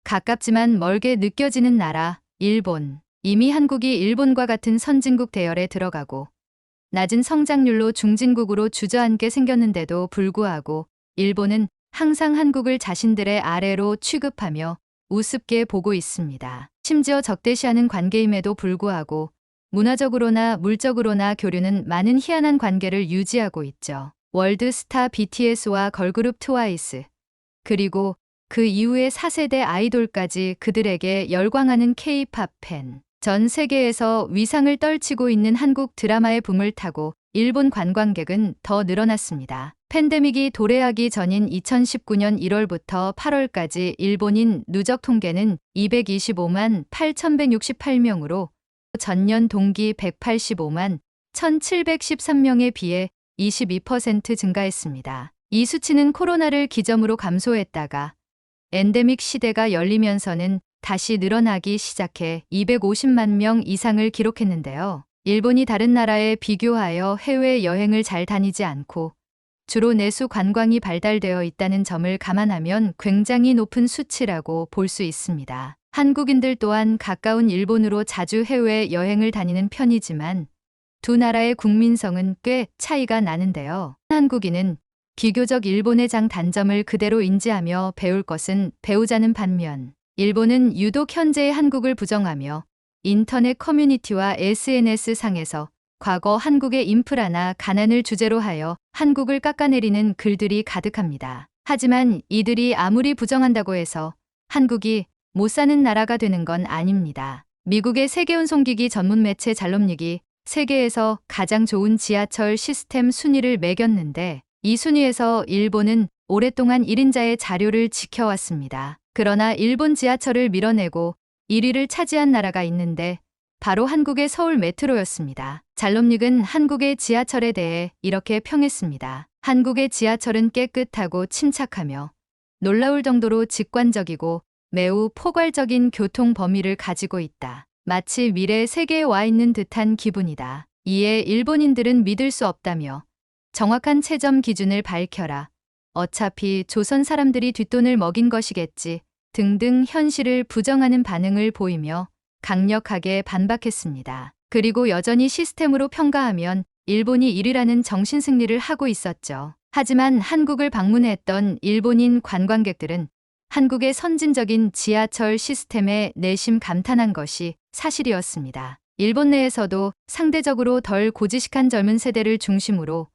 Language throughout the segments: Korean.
가깝지만 멀게 느껴지는 나라, 일본. 이미 한국이 일본과 같은 선진국 대열에 들어가고 낮은 성장률로 중진국으로 주저앉게 생겼는데도 불구하고 일본은 항상 한국을 자신들의 아래로 취급하며 우습게 보고 있습니다. 심지어 적대시하는 관계임에도 불구하고 문화적으로나 물적으로나 교류는 많은 희한한 관계를 유지하고 있죠. 월드스타 BTS와 걸그룹 트와이스, 그리고 그 이후의 4세대 아이돌까지 그들에게 열광하는 K-팝 팬. 전 세계에서 위상을 떨치고 있는 한국 드라마의 붐을 타고 일본 관광객은 더 늘어났습니다. 팬데믹이 도래하기 전인 2019년 1월부터 8월까지 일본인 누적 통계는 225만 8,168명으로 전년 동기 185만 1,713명에 비해 22% 증가했습니다. 이 수치는 코로나를 기점으로 감소했다가 엔데믹 시대가 열리면서는 다시 늘어나기 시작해 250만 명 이상을 기록했는데요. 일본이 다른 나라에 비교하여 해외여행을 잘 다니지 않고 주로 내수 관광이 발달되어 있다는 점을 감안하면 굉장히 높은 수치라고 볼 수 있습니다. 한국인들 또한 가까운 일본으로 자주 해외여행을 다니는 편이지만 두 나라의 국민성은 꽤 차이가 나는데요. 한국인은 비교적 일본의 장단점을 그대로 인지하며 배울 것은 배우자는 반면 일본은 유독 현재의 한국을 부정하며 인터넷 커뮤니티와 SNS 상에서 과거 한국의 인프라나 가난을 주제로 하여 한국을 깎아내리는 글들이 가득합니다. 하지만 이들이 아무리 부정한다고 해서 한국이 못 사는 나라가 되는 건 아닙니다. 미국의 세계운송기기 전문 매체 잘롬닉이 세계에서 가장 좋은 지하철 시스템 순위를 매겼는데 이 순위에서 일본은 오랫동안 1인자의 자료를 지켜왔습니다. 그러나 일본 지하철을 밀어내고 1위를 차지한 나라가 있는데 바로 한국의 서울 메트로였습니다. 잘롬닉은 한국의 지하철에 대해 이렇게 평했습니다. 한국의 지하철은 깨끗하고 침착하며 놀라울 정도로 직관적이고 매우 포괄적인 교통 범위를 가지고 있다. 마치 미래 세계에 와 있는 듯한 기분이다. 이에 일본인들은 믿을 수 없다며 정확한 채점 기준을 밝혀라. 어차피 조선 사람들이 뒷돈을 먹인 것이겠지 등등 현실을 부정하는 반응을 보이며 강력하게 반박했습니다. 그리고 여전히 시스템으로 평가하면 일본이 1위라는 정신승리를 하고 있었죠. 하지만 한국을 방문했던 일본인 관광객들은 한국의 선진적인 지하철 시스템에 내심 감탄한 것이 사실이었습니다. 일본 내에서도 상대적으로 덜 고지식한 젊은 세대를 중심으로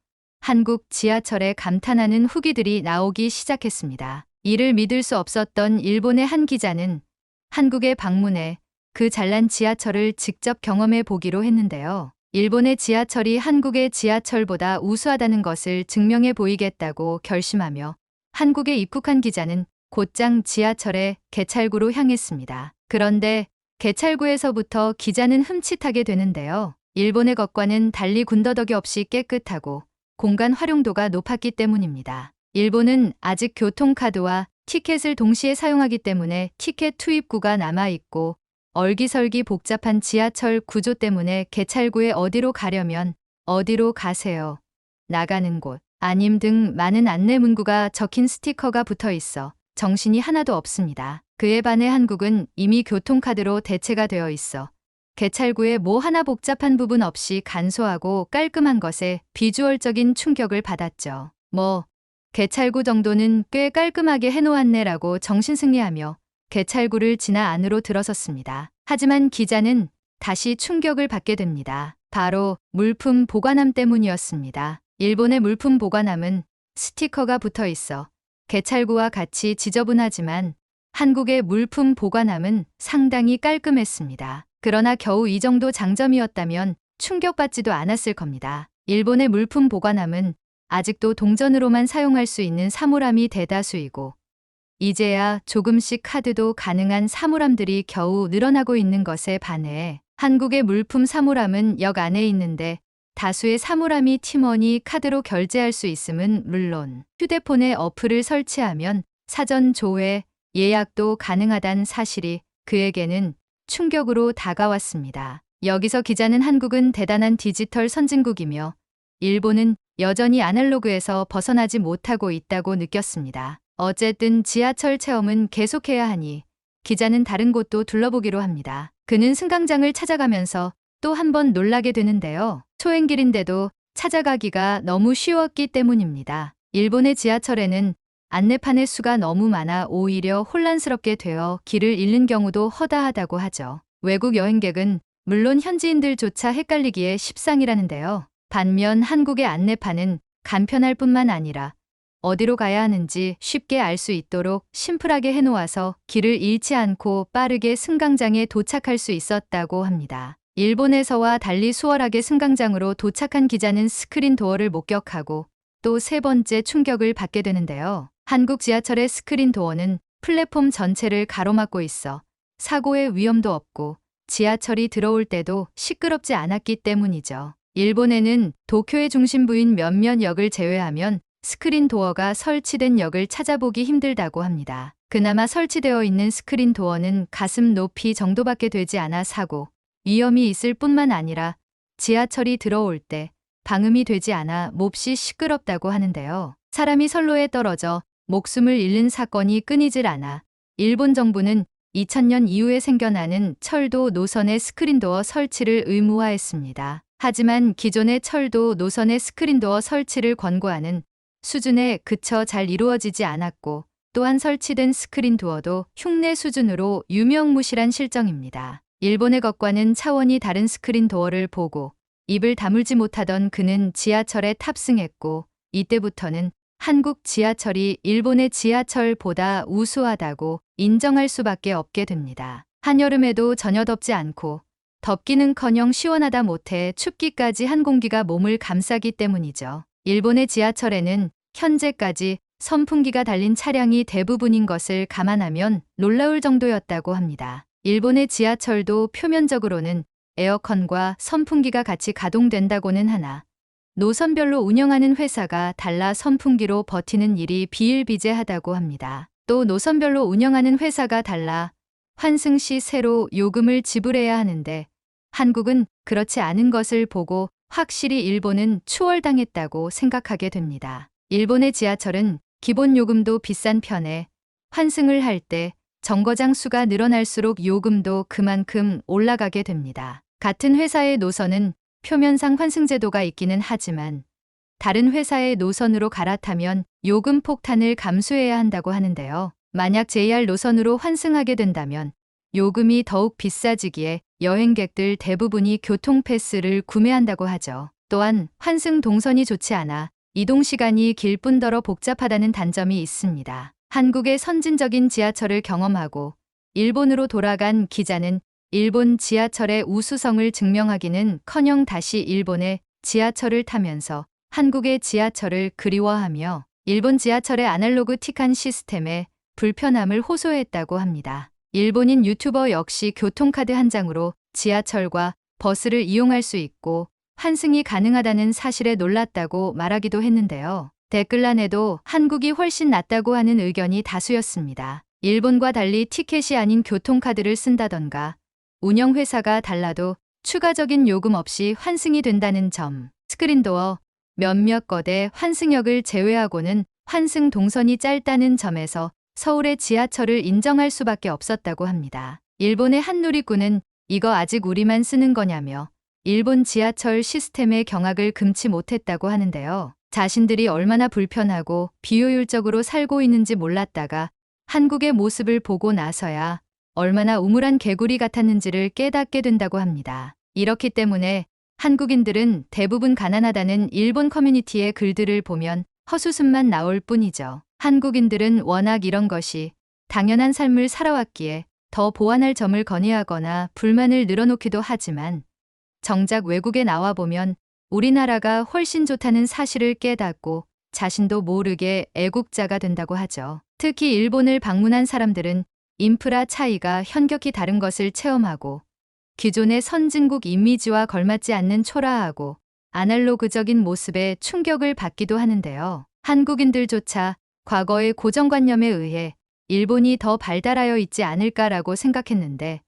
한국 지하철에 감탄하는 후기들이 나오기 시작했습니다. 이를 믿을 수 없었던 일본의 한 기자는 한국에 방문해 그 잘난 지하철을 직접 경험해 보기로 했는데요. 일본의 지하철이 한국의 지하철보다 우수하다는 것을 증명해 보이겠다고 결심하며 한국에 입국한 기자는 곧장 지하철의 개찰구로 향했습니다. 그런데 개찰구에서부터 기자는 흠칫하게 되는데요. 일본의 것과는 달리 군더더기 없이 깨끗하고 공간 활용도가 높았기 때문입니다. 일본은 아직 교통카드와 티켓을 동시에 사용하기 때문에 티켓 투입구가 남아있고 얼기설기 복잡한 지하철 구조 때문에 개찰구에 어디로 가려면 어디로 가세요, 나가는 곳, 아님 등 많은 안내 문구가 적힌 스티커가 붙어 있어 정신이 하나도 없습니다. 그에 반해 한국은 이미 교통카드로 대체가 되어 있어 개찰구에 뭐 하나 복잡한 부분 없이 간소하고 깔끔한 것에 비주얼적인 충격을 받았죠. 개찰구 정도는 꽤 깔끔하게 해놓았네라고 정신승리하며 개찰구를 지나 안으로 들어섰습니다. 하지만 기자는 다시 충격을 받게 됩니다. 바로 물품 보관함 때문이었습니다. 일본의 물품 보관함은 스티커가 붙어 있어 개찰구와 같이 지저분하지만 한국의 물품 보관함은 상당히 깔끔했습니다. 그러나 겨우 이 정도 장점이었다면 충격받지도 않았을 겁니다. 일본의 물품 보관함은 아직도 동전으로만 사용할 수 있는 사물함이 대다수이고 이제야 조금씩 카드도 가능한 사물함들이 겨우 늘어나고 있는 것에 반해 한국의 물품 사물함은 역 안에 있는데 다수의 사물함이 팀원이 카드로 결제할 수 있음은 물론 휴대폰에 어플을 설치하면 사전 조회, 예약도 가능하다는 사실이 그에게는 충격으로 다가왔습니다. 여기서 기자는 한국은 대단한 디지털 선진국이며 일본은 여전히 아날로그에서 벗어나지 못하고 있다고 느꼈습니다. 어쨌든 지하철 체험은 계속해야 하니 기자는 다른 곳도 둘러보기로 합니다. 그는 승강장을 찾아가면서 또 한 번 놀라게 되는데요. 초행길인데도 찾아가기가 너무 쉬웠기 때문입니다. 일본의 지하철에는 안내판의 수가 너무 많아 오히려 혼란스럽게 되어 길을 잃는 경우도 허다하다고 하죠. 외국 여행객은 물론 현지인들조차 헷갈리기에 십상이라는데요. 반면 한국의 안내판은 간편할 뿐만 아니라 어디로 가야 하는지 쉽게 알 수 있도록 심플하게 해놓아서 길을 잃지 않고 빠르게 승강장에 도착할 수 있었다고 합니다. 일본에서와 달리 수월하게 승강장으로 도착한 기자는 스크린 도어를 목격하고 또 세 번째 충격을 받게 되는데요. 한국 지하철의 스크린 도어는 플랫폼 전체를 가로막고 있어 사고의 위험도 없고 지하철이 들어올 때도 시끄럽지 않았기 때문이죠. 일본에는 도쿄의 중심부인 몇몇 역을 제외하면 스크린 도어가 설치된 역을 찾아보기 힘들다고 합니다. 그나마 설치되어 있는 스크린 도어는 가슴 높이 정도밖에 되지 않아 사고 위험이 있을 뿐만 아니라 지하철이 들어올 때 방음이 되지 않아 몹시 시끄럽다고 하는데요. 사람이 선로에 떨어져 목숨을 잃는 사건이 끊이질 않아 일본 정부는 2000년 이후에 생겨나는 철도 노선의 스크린도어 설치를 의무화했습니다. 하지만 기존의 철도 노선의 스크린도어 설치를 권고하는 수준에 그쳐 잘 이루어지지 않았고 또한 설치된 스크린도어도 흉내 수준으로 유명무실한 실정입니다. 일본의 것과는 차원이 다른 스크린도어를 보고 입을 다물지 못하던 그는 지하철에 탑승했고 이때부터는 한국 지하철이 일본의 지하철보다 우수하다고 인정할 수밖에 없게 됩니다. 한여름에도 전혀 덥지 않고 덥기는커녕 시원하다 못해 춥기까지 한 공기가 몸을 감싸기 때문이죠. 일본의 지하철에는 현재까지 선풍기가 달린 차량이 대부분인 것을 감안하면 놀라울 정도였다고 합니다. 일본의 지하철도 표면적으로는 에어컨과 선풍기가 같이 가동된다고는 하나 노선별로 운영하는 회사가 달라 선풍기로 버티는 일이 비일비재하다고 합니다. 또 노선별로 운영하는 회사가 달라 환승 시 새로 요금을 지불해야 하는데 한국은 그렇지 않은 것을 보고 확실히 일본은 추월당했다고 생각하게 됩니다. 일본의 지하철은 기본 요금도 비싼 편에 환승을 할 때 정거장 수가 늘어날수록 요금도 그만큼 올라가게 됩니다. 같은 회사의 노선은 표면상 환승 제도가 있기는 하지만 다른 회사의 노선으로 갈아타면 요금 폭탄을 감수해야 한다고 하는데요. 만약 JR 노선으로 환승하게 된다면 요금이 더욱 비싸지기에 여행객들 대부분이 교통패스를 구매한다고 하죠. 또한 환승 동선이 좋지 않아 이동 시간이 길 뿐더러 복잡하다는 단점이 있습니다. 한국의 선진적인 지하철을 경험하고 일본으로 돌아간 기자는 일본 지하철의 우수성을 증명하기는커녕 다시 일본의 지하철을 타면서 한국의 지하철을 그리워하며 일본 지하철의 아날로그틱한 시스템에 불편함을 호소했다고 합니다. 일본인 유튜버 역시 교통카드 한 장으로 지하철과 버스를 이용할 수 있고 환승이 가능하다는 사실에 놀랐다고 말하기도 했는데요. 댓글란에도 한국이 훨씬 낫다고 하는 의견이 다수였습니다. 일본과 달리 티켓이 아닌 교통카드를 쓴다던가 운영회사가 달라도 추가적인 요금 없이 환승이 된다는 점, 스크린도어, 몇몇 거대 환승역을 제외하고는 환승 동선이 짧다는 점에서 서울의 지하철을 인정할 수밖에 없었다고 합니다. 일본의 한 누리꾼은 이거 아직 우리만 쓰는 거냐며 일본 지하철 시스템의 경악을 금치 못했다고 하는데요. 자신들이 얼마나 불편하고 비효율적으로 살고 있는지 몰랐다가 한국의 모습을 보고 나서야 얼마나 우물한 개구리 같았는지를 깨닫게 된다고 합니다. 이렇기 때문에 한국인들은 대부분 가난하다는 일본 커뮤니티의 글들을 보면 헛웃음만 나올 뿐이죠. 한국인들은 워낙 이런 것이 당연한 삶을 살아왔기에 더 보완할 점을 건의하거나 불만을 늘어놓기도 하지만 정작 외국에 나와보면 우리나라가 훨씬 좋다는 사실을 깨닫고 자신도 모르게 애국자가 된다고 하죠. 특히 일본을 방문한 사람들은 인프라 차이가 현격히 다른 것을 체험하고 기존의 선진국 이미지와 걸맞지 않는 초라하고 아날로그적인 모습에 충격을 받기도 하는데요. 한국인들조차 과거의 고정관념에 의해 일본이 더 발달하여 있지 않을까라고 생각했는데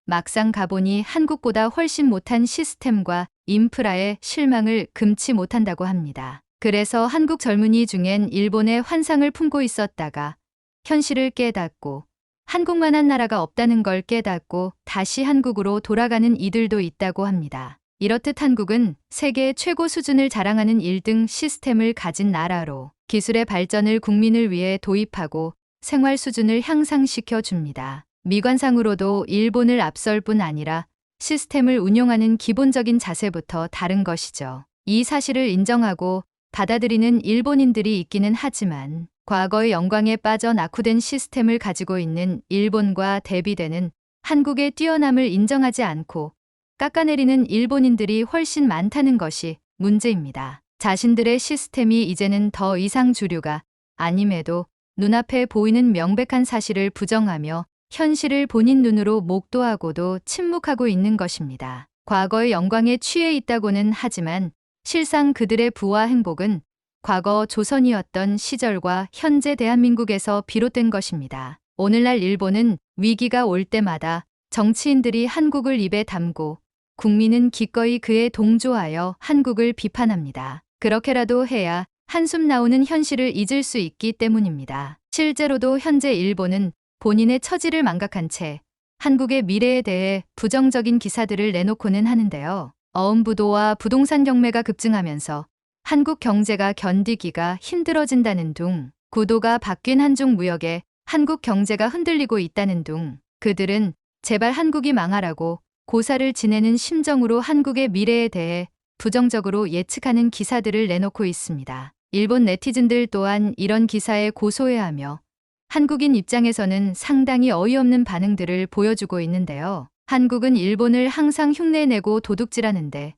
막상 가보니 한국보다 훨씬 못한 시스템과 인프라에 실망을 금치 못한다고 합니다. 그래서 한국 젊은이 중엔 일본의 환상을 품고 있었다가 현실을 깨닫고 한국만한 나라가 없다는 걸 깨닫고 다시 한국으로 돌아가는 이들도 있다고 합니다. 이렇듯 한국은 세계 최고 수준을 자랑하는 1등 시스템을 가진 나라로 기술의 발전을 국민을 위해 도입하고 생활 수준을 향상시켜 줍니다. 미관상으로도 일본을 앞설 뿐 아니라 시스템을 운용하는 기본적인 자세부터 다른 것이죠. 이 사실을 인정하고 받아들이는 일본인들이 있기는 하지만 과거의 영광에 빠져 낙후된 시스템을 가지고 있는 일본과 대비되는 한국의 뛰어남을 인정하지 않고 깎아내리는 일본인들이 훨씬 많다는 것이 문제입니다. 자신들의 시스템이 이제는 더 이상 주류가 아님에도 눈앞에 보이는 명백한 사실을 부정하며 현실을 본인 눈으로 목도하고도 침묵하고 있는 것입니다. 과거의 영광에 취해 있다고는 하지만 실상 그들의 부와 행복은 과거 조선이었던 시절과 현재 대한민국에서 비롯된 것입니다. 오늘날 일본은 위기가 올 때마다 정치인들이 한국을 입에 담고 국민은 기꺼이 그에 동조하여 한국을 비판합니다. 그렇게라도 해야 한숨 나오는 현실을 잊을 수 있기 때문입니다. 실제로도 현재 일본은 본인의 처지를 망각한 채 한국의 미래에 대해 부정적인 기사들을 내놓고는 하는데요. 어음부도와 부동산 경매가 급증하면서 한국 경제가 견디기가 힘들어진다는 둥, 구도가 바뀐 한중 무역에 한국 경제가 흔들리고 있다는 둥, 그들은 제발 한국이 망하라고 고사를 지내는 심정으로 한국의 미래에 대해 부정적으로 예측하는 기사들을 내놓고 있습니다. 일본 네티즌들 또한 이런 기사에 고소해하며 한국인 입장에서는 상당히 어이없는 반응들을 보여주고 있는데요. 한국은 일본을 항상 흉내내고 도둑질하는데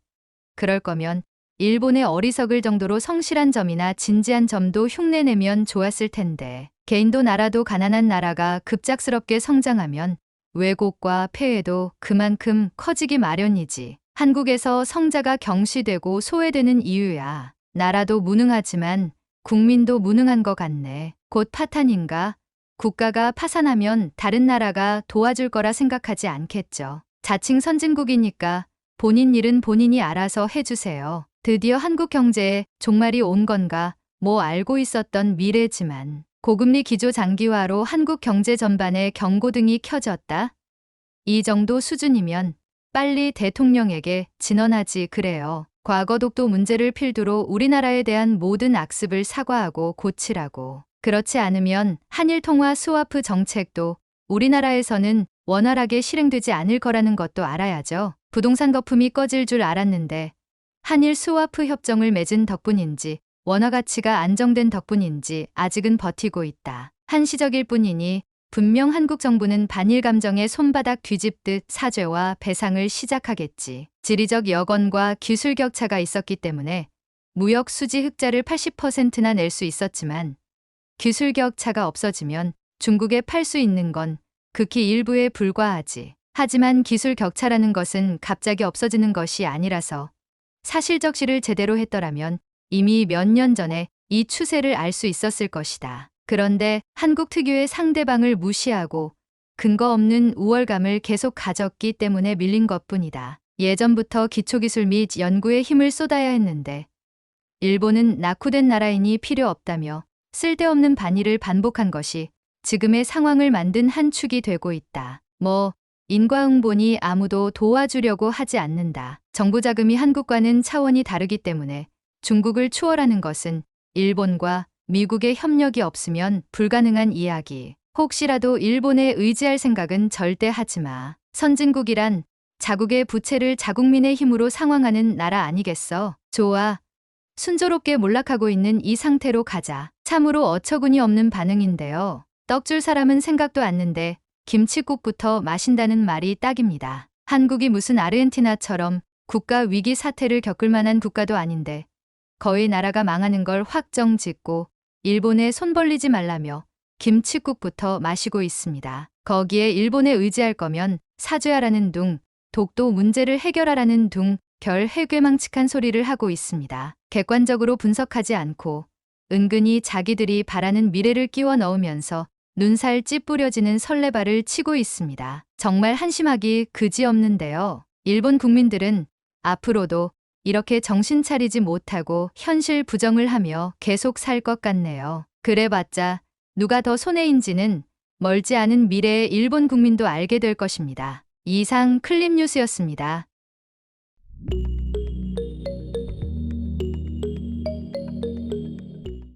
그럴 거면 일본의 어리석을 정도로 성실한 점이나 진지한 점도 흉내내면 좋았을 텐데 개인도 나라도 가난한 나라가 급작스럽게 성장하면 왜곡과 폐해도 그만큼 커지기 마련이지. 한국에서 성자가 경시되고 소외되는 이유야. 나라도 무능하지만 국민도 무능한 것 같네. 곧 파탄인가? 국가가 파산하면 다른 나라가 도와줄 거라 생각하지 않겠죠. 자칭 선진국이니까 본인 일은 본인이 알아서 해주세요. 드디어 한국 경제에 종말이 온 건가? 뭐 알고 있었던 미래지만 고금리 기조 장기화로 한국 경제 전반에 경고등이 켜졌다? 이 정도 수준이면 빨리 대통령에게 진언하지 그래요. 과거 독도 문제를 필두로 우리나라에 대한 모든 악습을 사과하고 고치라고. 그렇지 않으면 한일 통화 스와프 정책도 우리나라에서는 원활하게 실행되지 않을 거라는 것도 알아야죠. 부동산 거품이 꺼질 줄 알았는데 한일 스와프 협정을 맺은 덕분인지 원화 가치가 안정된 덕분인지 아직은 버티고 있다. 한시적일 뿐이니 분명 한국 정부는 반일 감정에 손바닥 뒤집듯 사죄와 배상을 시작하겠지. 지리적 여건과 기술 격차가 있었기 때문에 무역 수지 흑자를 80%나 낼 수 있었지만 기술 격차가 없어지면 중국에 팔 수 있는 건 극히 일부에 불과하지. 하지만 기술 격차라는 것은 갑자기 없어지는 것이 아니라서 사실적시를 제대로 했더라면 이미 몇 년 전에 이 추세를 알 수 있었을 것이다. 그런데 한국 특유의 상대방을 무시하고 근거 없는 우월감을 계속 가졌기 때문에 밀린 것뿐이다. 예전부터 기초기술 및 연구에 힘을 쏟아야 했는데 일본은 낙후된 나라이니 필요 없다며 쓸데없는 반일을 반복한 것이 지금의 상황을 만든 한 축이 되고 있다. 뭐 인과응보니 아무도 도와주려고 하지 않는다. 정부 자금이 한국과는 차원이 다르기 때문에 중국을 추월하는 것은 일본과 미국의 협력이 없으면 불가능한 이야기. 혹시라도 일본에 의지할 생각은 절대 하지 마. 선진국이란 자국의 부채를 자국민의 힘으로 상황하는 나라 아니겠어? 좋아. 순조롭게 몰락하고 있는 이 상태로 가자. 참으로 어처구니 없는 반응인데요. 떡줄 사람은 생각도 않는데 김칫국부터 마신다는 말이 딱입니다. 한국이 무슨 아르헨티나처럼 국가 위기 사태를 겪을 만한 국가도 아닌데 거의 나라가 망하는 걸 확정 짓고 일본에 손 벌리지 말라며 김칫국부터 마시고 있습니다. 거기에 일본에 의지할 거면 사죄하라는 둥, 독도 문제를 해결하라는 둥, 결 해괴망측한 소리를 하고 있습니다. 객관적으로 분석하지 않고 은근히 자기들이 바라는 미래를 끼워 넣으면서 눈살 찌푸려지는 설레발을 치고 있습니다. 정말 한심하기 그지없는데요. 일본 국민들은 앞으로도 이렇게 정신 차리지 못하고 현실 부정을 하며 계속 살 것 같네요. 그래봤자 누가 더 손해인지는 멀지 않은 미래의 일본 국민도 알게 될 것입니다. 이상 클립 뉴스였습니다.